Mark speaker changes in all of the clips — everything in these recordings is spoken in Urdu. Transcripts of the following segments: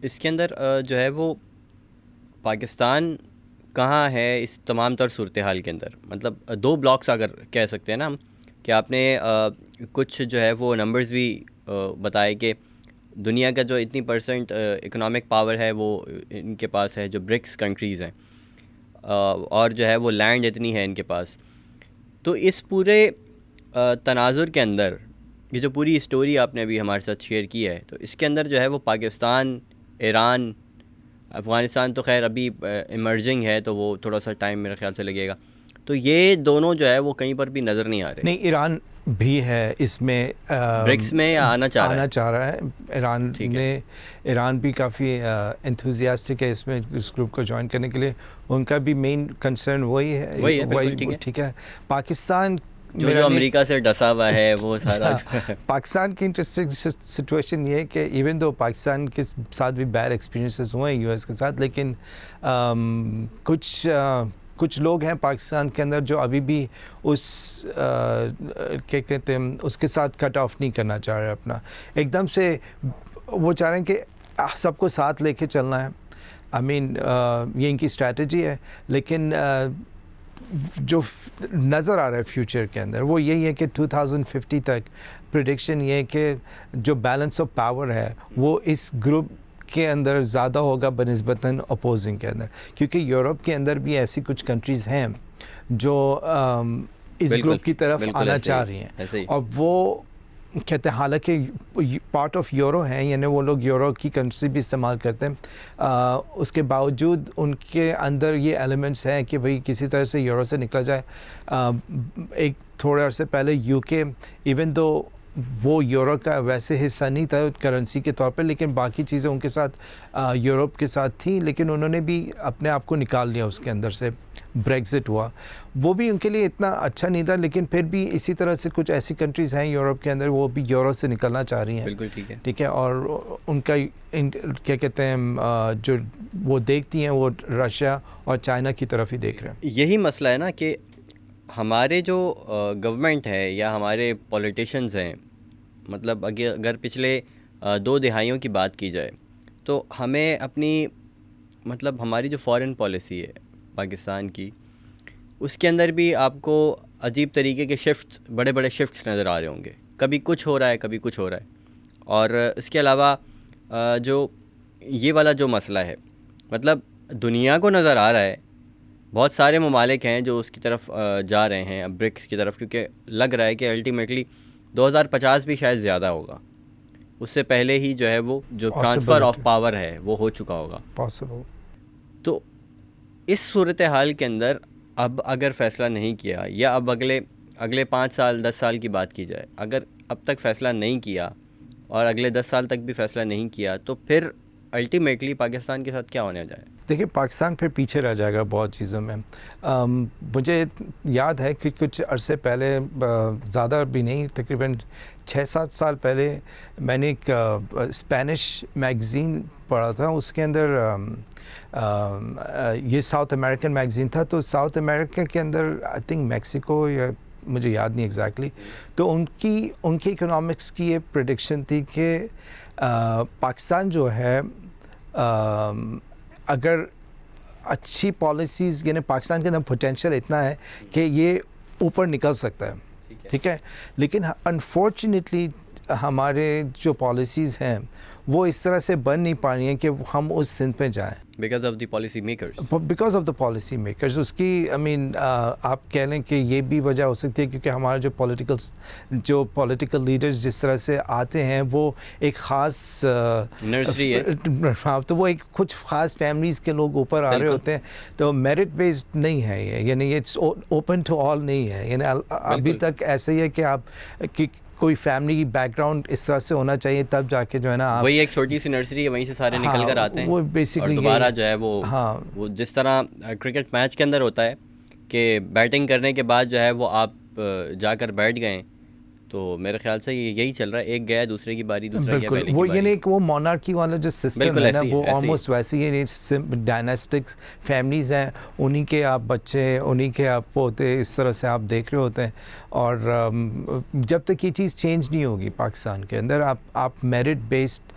Speaker 1: اس کے اندر جو ہے وہ پاکستان کہاں ہے اس تمام تر صورتحال کے اندر. مطلب دو بلاکس اگر کہہ سکتے ہیں نا ہم, کہ آپ نے کچھ جو ہے وہ نمبرز بھی بتائے کہ دنیا کا جو اتنی % اکنامک پاور ہے وہ ان کے پاس ہے, جو برکس کنٹریز ہیں, اور جو ہے وہ لینڈ اتنی ہے ان کے پاس. تو اس پورے تناظر کے اندر یہ جو پوری اسٹوری آپ نے ابھی ہمارے ساتھ شیئر کی ہے, تو اس کے اندر جو ہے وہ پاکستان, ایران, افغانستان تو خیر ابھی ایمرجنگ ہے تو وہ تھوڑا سا ٹائم میرے خیال سے لگے گا, تو یہ دونوں جو ہے وہ کہیں پر بھی نظر نہیں آ رہے.
Speaker 2: نہیں, ایران بھی ہے اس میں,
Speaker 1: برکس میں یا آنا
Speaker 2: چاہ رہا ہے. ایران بھی کافی انتھوزیاسٹک ہے اس میں, اس گروپ کو جوائن کرنے کے لیے. ان کا بھی مین کنسرن وہی ہے. ٹھیک ہے. پاکستان
Speaker 1: جو امریکہ سے ڈسا ہوا ہے وہ سارا
Speaker 2: پاکستان کی انٹرسٹنگ سچویشن یہ ہے کہ ایون دو پاکستان کے ساتھ بھی بیڈ ایکسپیرینسز ہوئے ہیں یو ایس کے ساتھ, لیکن کچھ لوگ ہیں پاکستان کے اندر جو ابھی بھی اس کیا کہتے ہیں اس کے ساتھ کٹ آف نہیں کرنا چاہ رہے اپنا. ایک دم سے وہ چاہ رہے ہیں کہ سب کو ساتھ لے کے چلنا ہے. یہ ان کی اسٹریٹجی ہے, لیکن جو نظر آ رہا ہے فیوچر کے اندر وہ یہی ہے کہ 2050 تک پریڈکشن یہ ہے کہ جو بیلنس آف پاور ہے وہ اس گروپ کے اندر زیادہ ہوگا بنسبتاً اپوزنگ کے اندر, کیونکہ یورپ کے اندر بھی ایسی کچھ کنٹریز ہیں جو اس گروپ کی طرف آنا چاہ رہی ہیں, اور وہ کہتے ہیں حالانکہ پارٹ آف یورو ہیں, یعنی وہ لوگ یورو کی کرنسی بھی استعمال کرتے ہیں, اس کے باوجود ان کے اندر یہ ایلیمنٹس ہیں کہ بھئی کسی طرح سے یورو سے نکلا جائے. ایک تھوڑے عرصے پہلے یو کے ایون دو وہ یورو کا ویسے حصہ نہیں تھا کرنسی کے طور پہ, لیکن باقی چیزیں ان کے ساتھ یورپ کے ساتھ تھیں, لیکن انہوں نے بھی اپنے آپ کو نکال لیا اس کے اندر سے. بریگزٹ ہوا, وہ بھی ان کے لیے اتنا اچھا نہیں تھا, لیکن پھر بھی اسی طرح سے کچھ ایسی کنٹریز ہیں یورپ کے اندر وہ بھی یورو سے نکلنا چاہ رہی ہیں.
Speaker 1: بالکل ٹھیک
Speaker 2: ہے. اور ان کا کیا کہتے ہیں جو وہ دیکھتی ہیں وہ رشیا اور چائنا کی طرف ہی دیکھ رہے ہیں.
Speaker 1: یہی مسئلہ ہے نا کہ ہمارے جو گورنمنٹ ہے یا ہمارے پولیٹیشنز ہیں, مطلب اگر پچھلے 2 دہائیوں کی بات کی جائے تو ہمیں اپنی مطلب ہماری جو فارن پالیسی ہے پاکستان کی, اس کے اندر بھی آپ کو عجیب طریقے کے شفٹس, بڑے بڑے شفٹس نظر آ رہے ہوں گے. کبھی کچھ ہو رہا ہے, کبھی کچھ ہو رہا ہے. اور اس کے علاوہ جو یہ والا جو مسئلہ ہے, مطلب دنیا کو نظر آ رہا ہے, بہت سارے ممالک ہیں جو اس کی طرف جا رہے ہیں, برکس کی طرف, کیونکہ لگ رہا ہے کہ الٹیمیٹلی 2050 بھی شاید زیادہ ہوگا, اس سے پہلے ہی جو ہے وہ جو ٹرانسفر آف پاور ہے وہ ہو چکا ہوگا پاسبل. تو اس صورتحال کے اندر اب اگر فیصلہ نہیں کیا, یا اب اگلے 5 سال 10 سال کی بات کی جائے, اگر اب تک فیصلہ نہیں کیا اور اگلے 10 سال تک بھی فیصلہ نہیں کیا, تو پھر الٹیمیٹلی پاکستان کے ساتھ کیا ہونے جائے؟
Speaker 2: دیکھیے پاکستان پھر پیچھے رہ جائے گا بہت چیزوں میں. مجھے یاد ہے کہ کچھ عرصے پہلے, زیادہ بھی نہیں, تقریباً 6-7 سال پہلے میں نے ایک اسپینش میگزین پڑھا تھا. اس کے اندر یہ ساؤتھ امریکن میگزین تھا, تو ساؤتھ امریکہ کے اندر آئی تھنک میکسیکو یا مجھے یاد نہیں ایگزیکٹلی, تو ان کی اکنامکس کی یہ پریڈکشن تھی کہ پاکستان جو ہے اگر اچھی پالیسیز, یعنی پاکستان کے اندر پوٹینشیل اتنا ہے کہ یہ اوپر نکل سکتا ہے, ٹھیک ہے, لیکن انفارچونیٹلی ہمارے جو پالیسیز ہیں وہ اس طرح سے بن نہیں پا رہی ہیں کہ ہم اس سمت پہ جائیں.
Speaker 1: Because of the policy
Speaker 2: makers اس کی آپ کہہ لیں کہ یہ بھی وجہ ہو سکتی ہے کیونکہ ہمارا جو پولیٹیکل لیڈرز جس طرح سے آتے ہیں وہ ایک خاص
Speaker 1: نرسری ہے,
Speaker 2: تو وہ ایک کچھ خاص فیملیز کے لوگ اوپر آ رہے ہوتے ہیں, تو میرٹ بیسڈ نہیں ہے یہ, یعنی یہ اوپن ٹو آل نہیں ہے. یعنی ابھی تک ایسا ہی ہے کہ آپ کوئی فیملی بیک گراؤنڈ اس طرح سے ہونا چاہیے, تب جا کے جو ہے نا
Speaker 1: وہی ایک چھوٹی سی نرسری ہے, وہیں سے سارے نکل کر آتے ہیں.
Speaker 2: وہ بیسکلی
Speaker 1: اور دوبارہ جو ہے وہ جس طرح کرکٹ میچ کے اندر ہوتا ہے کہ بیٹنگ کرنے کے بعد جو ہے وہ آپ جا کر بیٹھ گئے, تو میرے خیال سے یہی چل رہا ہے, ایک گیا دوسرے کی باری, دوسرا گیا
Speaker 2: بالکل
Speaker 1: پہلے کی
Speaker 2: وہ
Speaker 1: باری.
Speaker 2: یہ نہیں کہ وہ مونارکی والا جو سسٹم
Speaker 1: بالکل
Speaker 2: ہے نا
Speaker 1: ایسے ہی
Speaker 2: وہ
Speaker 1: ایسے ہی.
Speaker 2: آلموسٹ ویسے ہی ڈائناسٹکس فیملیز ہیں, انہی کے آپ بچے, انہی کے آپ پوتے, اس طرح سے آپ دیکھ رہے ہوتے ہیں. اور جب تک یہ چیز چینج نہیں ہوگی پاکستان کے اندر, آپ میرٹ بیسڈ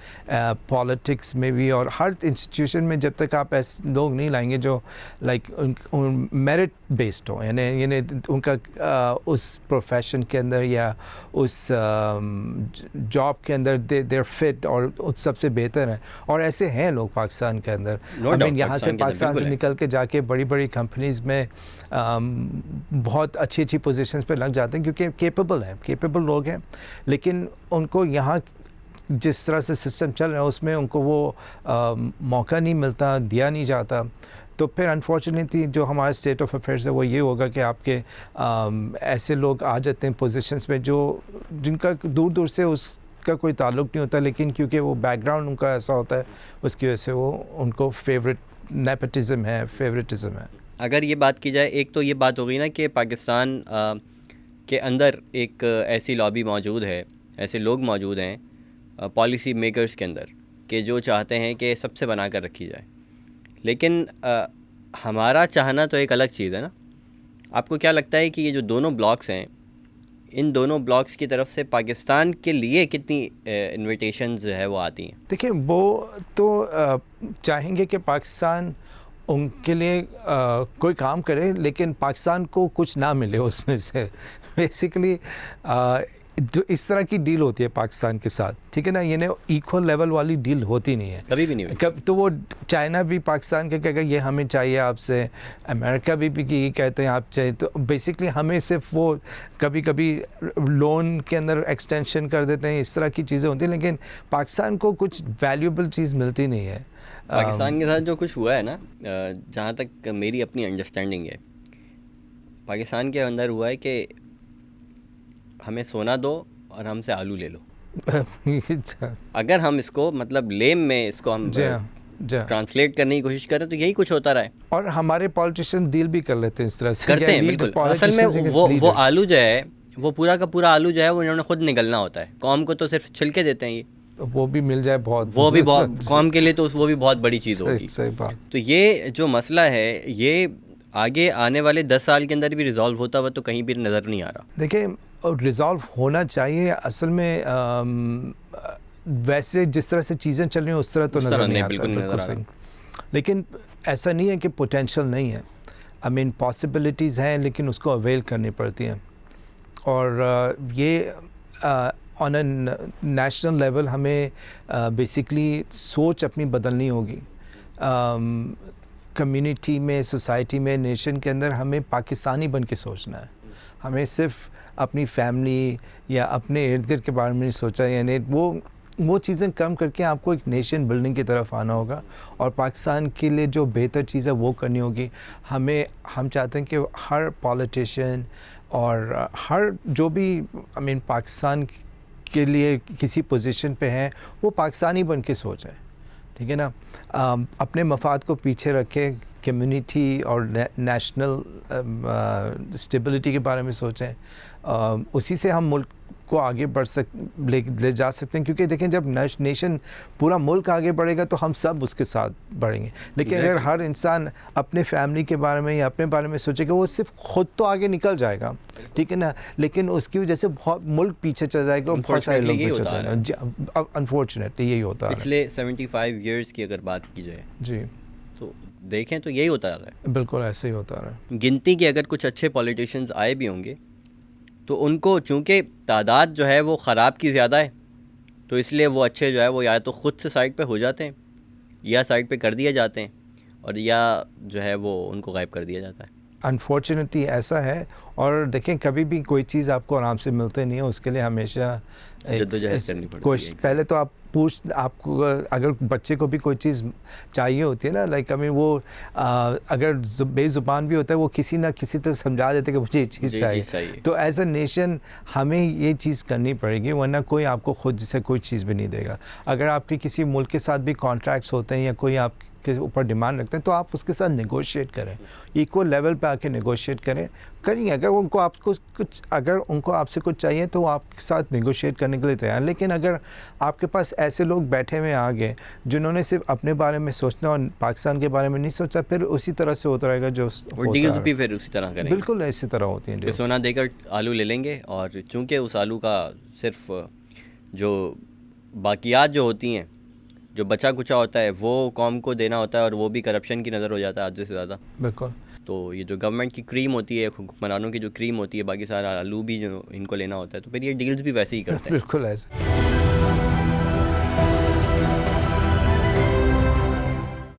Speaker 2: پالیٹکس میں بھی اور ہر انسٹیٹیوشن میں جب تک آپ ایسے لوگ نہیں لائیں گے جو لائک میرٹ بیسڈ ہو, یعنی ان کا اس پروفیشن کے اندر یا اس جاب کے اندر دیر فٹ اور سب سے بہتر ہیں, اور ایسے ہیں لوگ پاکستان کے اندر.
Speaker 1: No doubt,
Speaker 2: یہاں سے
Speaker 1: پاکستان کے اندر
Speaker 2: پاکستان سے
Speaker 1: بالکل ہے.
Speaker 2: نکل کے جا کے بڑی بڑی کمپنیز میں بہت اچھی اچھی پوزیشنز پہ لگ جاتے ہیں کیونکہ کیپیبل لوگ ہیں, لیکن ان کو یہاں جس طرح سے سسٹم چل رہا ہے اس میں ان کو وہ موقع نہیں ملتا, دیا نہیں جاتا. تو پھر انفارچونیٹلی جو ہمارا اسٹیٹ آف افیئرس ہے وہ یہ ہوگا کہ آپ کے ایسے لوگ آ جاتے ہیں پوزیشنس میں جن کا دور دور سے اس کا کوئی تعلق نہیں ہوتا, لیکن کیونکہ وہ بیک گراؤنڈ ان کا ایسا ہوتا ہے اس کی وجہ سے وہ ان کو نیپوٹزم ہے, فیوریٹزم ہے.
Speaker 1: اگر یہ بات کی جائے, ایک تو یہ بات ہو گئی نا کہ پاکستان کے اندر ایک ایسی لابی موجود ہے, ایسے لوگ موجود ہیں پالیسی میکرز کے اندر کہ جو چاہتے ہیں کہ سب سے بنا کر رکھی جائے, لیکن ہمارا چاہنا تو ایک الگ چیز ہے نا. آپ کو کیا لگتا ہے کہ یہ جو دونوں بلاکس ہیں, ان دونوں بلاکس کی طرف سے پاکستان کے لیے کتنی انویٹیشنز ہے وہ آتی ہیں؟
Speaker 2: دیکھیں وہ تو چاہیں گے کہ پاکستان ان کے لیے کوئی کام کرے, لیکن پاکستان کو کچھ نہ ملے اس میں سے. بیسیکلی جو اس طرح کی ڈیل ہوتی ہے پاکستان کے ساتھ, ٹھیک ہے نا, یہ ایکول لیول والی ڈیل ہوتی نہیں ہے,
Speaker 1: کبھی بھی نہیں ہوئی.
Speaker 2: تو وہ چائنا بھی پاکستان کے کہے گا یہ ہمیں چاہیے آپ سے, امریکہ بھی یہ کہتے ہیں آپ چاہیے. تو بیسکلی ہمیں صرف وہ کبھی کبھی لون کے اندر ایکسٹینشن کر دیتے ہیں, اس طرح کی چیزیں ہوتی ہیں, لیکن پاکستان کو کچھ ویلیوبل چیز ملتی نہیں ہے.
Speaker 1: پاکستان کے ساتھ جو کچھ ہوا ہے نا, جہاں تک میری اپنی انڈرسٹینڈنگ ہے, پاکستان کے اندر ہوا ہے کہ ہمیں سونا دو اور ہم سے آلو لے لو. اگر ہم اس کو مطلب لیم میں اس کو ہم ٹرانسلیٹ کرنے کی کوشش کریں تو یہی کچھ ہوتا رہا ہے.
Speaker 2: اور ہمارے پالیٹیشین ڈیل بھی کر لیتے ہیں اس طرح سے,
Speaker 1: کرتے ہیں بالکل. اصل میں وہ آلو جو ہے, وہ پورا کا پورا آلو جو ہے وہ انہوں نے خود نگلنا ہوتا ہے, قوم کو تو صرف چھلکے دیتے ہیں. یہ
Speaker 2: وہ بھی مل جائے بہت,
Speaker 1: وہ بھی بہت قوم کے لیے تو وہ بھی بہت بڑی چیز ہوگی.
Speaker 2: صحیح بات.
Speaker 1: تو یہ جو مسئلہ ہے یہ آگے آنے والے 10 سال کے اندر بھی ریزالو ہوتا ہوا تو کہیں بھی نظر نہیں آ رہا.
Speaker 2: دیکھیں ریزالو ہونا چاہیے اصل میں, ویسے جس طرح سے چیزیں چل رہی ہیں اس طرح تو نظر نہیں آتا, بالکل صحیح. لیکن ایسا نہیں ہے کہ پوٹینشیل نہیں ہے, آئی مین پاسبلٹیز ہیں, لیکن اس کو اویل کرنی پڑتی ہیں. اور یہ آن اے نیشنل لیول ہمیں بیسکلی سوچ اپنی بدلنی ہوگی. کمیونٹی میں, سوسائٹی میں, نیشن کے اندر ہمیں پاکستانی بن کے سوچنا ہے. ہمیں صرف اپنی فیملی یا اپنے ارد گرد کے بارے میں نہیں سوچا, یعنی وہ چیزیں کم کر کے آپ کو ایک نیشن بلڈنگ کی طرف آنا ہوگا, اور پاکستان کے لیے جو بہتر چیز ہے وہ کرنی ہوگی. ہم چاہتے ہیں کہ ہر پولیٹیشین اور ہر جو بھی آئی مین پاکستان کے لیے کسی پوزیشن پہ ہیں وہ پاکستانی بن کے سوچیں, ٹھیک ہے نا. اپنے مفاد کو پیچھے رکھے, کمیونٹی اور نیشنل اسٹیبلٹی کے بارے میں سوچیں. اسی سے ہم ملک کو آگے لے جا سکتے ہیں, کیونکہ دیکھیں جب نیشن پورا ملک آگے بڑھے گا تو ہم سب اس کے ساتھ بڑھیں گے. لیکن اگر ہر انسان اپنے فیملی کے بارے میں یا اپنے بارے میں سوچے گا, وہ صرف خود تو آگے نکل جائے گا, ٹھیک ہے نا, لیکن اس کی وجہ سے بہت ملک پیچھے چل جائے گا, بہت سارے لوگ پیچھے چل جائیں گے. انفارچونیٹلی یہی ہوتا ہے.
Speaker 1: پچھلے 75 ایئرس کی اگر بات کی جائے
Speaker 2: جی
Speaker 1: تو دیکھیں تو یہی ہوتا رہا ہے.
Speaker 2: بالکل ایسے ہی ہوتا رہا ہے.
Speaker 1: گنتی کے اگر کچھ اچھے پولیٹیشینز آئے بھی ہوں گے تو ان کو چونکہ تعداد جو ہے وہ خراب کی زیادہ ہے, تو اس لیے وہ اچھے جو ہے وہ یا تو خود سے سائڈ پہ ہو جاتے ہیں یا سائڈ پہ کر دیے جاتے ہیں, اور یا جو ہے وہ ان کو غائب کر دیا جاتا ہے.
Speaker 2: انفارچونیٹلی ایسا ہے. اور دیکھیں کبھی بھی کوئی چیز آپ کو آرام سے ملتے نہیں ہے, اس کے لیے ہمیشہ
Speaker 1: جدوجہد کرنی پڑتی ہے.
Speaker 2: پہلے تو آپ کو اگر بچے کو بھی کوئی چیز چاہیے ہوتی ہے نا, لائک آئی مین وہ اگر بے زبان بھی ہوتا ہے وہ کسی نہ کسی طرح سمجھا دیتے کہ مجھے یہ چیز چاہیے. تو ایز اے نیشن ہمیں یہ چیز کرنی پڑے گی, ورنہ کوئی آپ کو خود سے کوئی چیز بھی نہیں دے گا. اگر آپ کے کسی ملک کے ساتھ بھی کانٹریکٹس ہوتے ہیں یا کوئی آپ کے اوپر ڈیمانڈ رکھتے ہیں تو آپ اس کے ساتھ نیگوشیٹ کریں, ایکول لیول پہ آ کے نیگوشیٹ کریے. اگر ان کو آپ سے کچھ چاہیے تو وہ آپ کے ساتھ نیگوشیٹ کرنے کے لیے تیار. لیکن اگر آپ کے پاس ایسے لوگ بیٹھے ہوئے آگے جنہوں نے صرف اپنے بارے میں سوچنا اور پاکستان کے بارے میں نہیں سوچا, پھر اسی طرح سے ہوتا رہے گا جو
Speaker 1: اور ڈیلز بھی پھر اسی طرح کریں.
Speaker 2: بالکل اسی طرح ہوتی ہیں.
Speaker 1: سونا دے کر آلو لے لیں گے, اور چونکہ اس آلو کا صرف جو باقیات جو ہوتی ہیں, جو بچا کچا ہوتا ہے, وہ قوم کو دینا ہوتا ہے, اور وہ بھی کرپشن کی نظر ہو جاتا ہے آدھے سے زیادہ.
Speaker 2: بالکل.
Speaker 1: تو یہ جو گورنمنٹ کی کریم ہوتی ہے, حکمرانوں کی جو کریم ہوتی ہے, باقی سارا آلو بھی جو ان کو لینا ہوتا ہے, تو پھر یہ ڈیلز بھی ویسے ہی کرتے ہیں.
Speaker 2: بالکل ایسے.